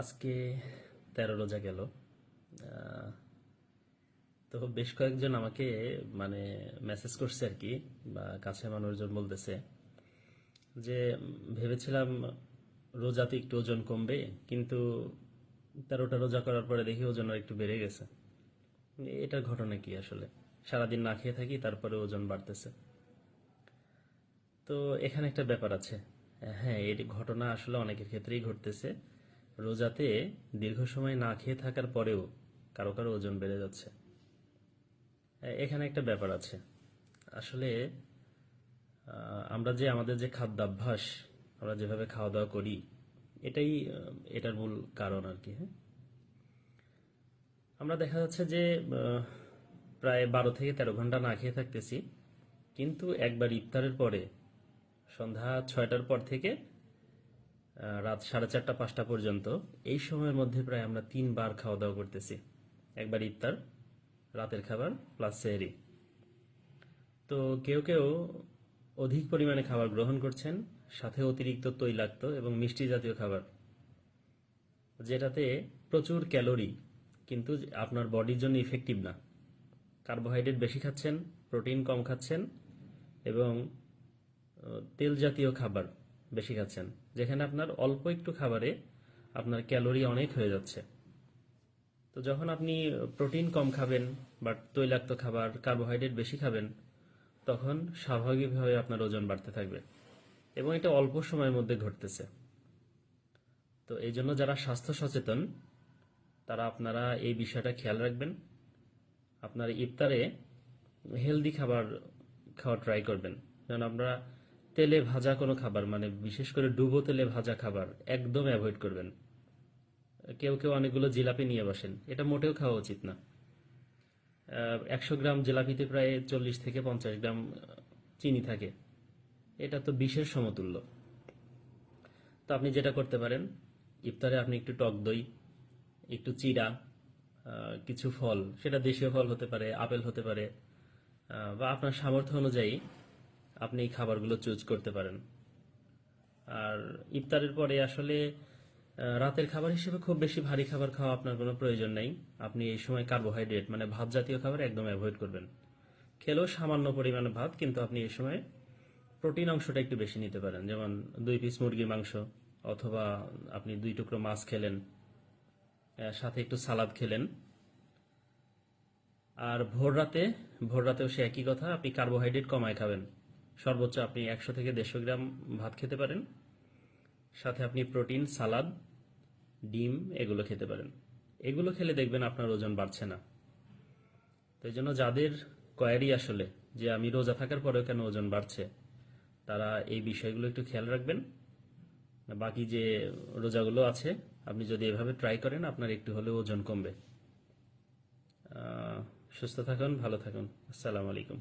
আজকে 13 রোজা গেল। আহ, তো বেশ কয়েকজন আমাকে মানে মেসেজ করছে আর কি, বা কাছে মানুষজন বলতেছে যে ভেবেছিলাম রোজাতে একটু ওজন কমবে, কিন্তু 13টা রোজা করার পরে দেখি ওজন আর একটু বেড়ে গেছে। এটার ঘটনা কি আসলে? সারাদিন না খেয়ে থাকি, তারপরে ওজন বাড়তেছে। তো এখানে একটা ব্যাপার আছে। হ্যাঁ, এই ঘটনা আসলে অনেকের ক্ষেত্রেই ঘটতেছে। রোজাতে দীর্ঘ সময় না খেয়ে থাকার পরেও কারো কারো ওজন বেড়ে যাচ্ছে। এখানে একটা ব্যাপার আছে। আসলে আমরা যে আমাদের যে খাদ্যাভ্যাস, আমরা যেভাবে খাওয়া দাওয়া করি, এটাই এটার মূল কারণ আর কি। হ্যাঁ, আমরা দেখা যাচ্ছে যে প্রায় 12 থেকে 13 ঘন্টা না খেয়ে থাকতেছি, কিন্তু একবার ইফতারের পরে সন্ধ্যা 6টার পর থেকে রাত 4:30 5টা পর্যন্ত এই সময়ের মধ্যে প্রায় আমরা 3বার খাওয়া দাওয়া করতেছি। একবার ইফতার, রাতের খাবার প্লাস সেহরি। তো কেউ কেউ অধিক পরিমাণে খাবার গ্রহণ করছেন, সাথে অতিরিক্ত তৈলাক্ত এবং মিষ্টি জাতীয় খাবার, যেটাতে প্রচুর ক্যালোরি, কিন্তু আপনার বডির জন্য ইফেক্টিভ না। কার্বোহাইড্রেট বেশি খাচ্ছেন, প্রোটিন কম খাচ্ছেন, এবং তেল জাতীয় খাবার বেশি খাচ্ছেন, যেখানে আপনার অল্প একটু খাবারে আপনার ক্যালোরি অনেক হয়ে যাচ্ছে। তো যখন আপনি প্রোটিন কম খাবেন বা তৈলাক্ত খাবার, কার্বোহাইড্রেট বেশি খাবেন, তখন স্বাভাবিকভাবে আপনার ওজন বাড়তে থাকবে, এবং এটা অল্প সময়ের মধ্যে ঘটতেছে। তো এই জন্য যারা স্বাস্থ্য সচেতন, তারা আপনারা এই বিষয়টা খেয়াল রাখবেন। আপনার ইফতারে হেলদি খাবার খাওয়া ট্রাই করবেন। যেন আমরা তেলে ভাজা কোনো খাবার, মানে বিশেষ করে ডুবো তেলে ভাজা খাবার একদম অ্যাভয়েড করবেন। কেউ কেউ অনেকগুলো জিলাপি নিয়ে বসেন, এটা মোটেও খাওয়া উচিত না। 100 গ্রাম জিলাপিতে প্রায় 40 থেকে 50 গ্রাম চিনি থাকে। এটা তো বিষের সমতুল্য। তো আপনি যেটা করতে পারেন, ইফতারে আপনি একটু টক দই, একটু চিড়া, কিছু ফল, সেটা দেশীয় ফল হতে পারে, আপেল হতে পারে, বা আপনার সামর্থ্য অনুযায়ী আপনি এই খাবারগুলো চুজ করতে পারেন। আর ইফতারের পরে আসলে রাতের খাবার হিসেবে খুব বেশি ভারী খাবার খাওয়া আপনার কোনো প্রয়োজন নেই। আপনি এই সময় কার্বোহাইড্রেট মানে ভাত জাতীয় খাবার একদম অ্যাভয়েড করবেন। খেলেও সামান্য পরিমাণে ভাত, কিন্তু আপনি এই সময় প্রোটিন অংশটা একটু বেশি নিতে পারেন। যেমন 2 পিস মুরগির মাংস, অথবা আপনি 2 টুকরো মাছ খেলেন, সাথে একটু সালাদ খেলেন। আর ভোর রাতেও সে একই কথা, আপনি কার্বোহাইড্রেট কমায় খাবেন। সর্বোচ্চ আপনি 100 থেকে 150 গ্রাম ভাত খেতে পারেন, সাথে আপনি প্রোটিন, সালাদ, ডিম এগুলো খেতে পারেন। এগুলো খেলে দেখবেন আপনার ওজন বাড়ছে না। তো এই জন্য যাদের কোয়ারি আসলে যে আমি রোজা থাকার পরেও কেন ওজন বাড়ছে, তারা এই বিষয়গুলো একটু খেয়াল রাখবেন। বাকি যে রোজাগুলো আছে, আপনি যদি এভাবে ট্রাই করেন, আপনার একটু হলেও ওজন কমবে। সুস্থ থাকুন, ভালো থাকুন। আসসালামু আলাইকুম।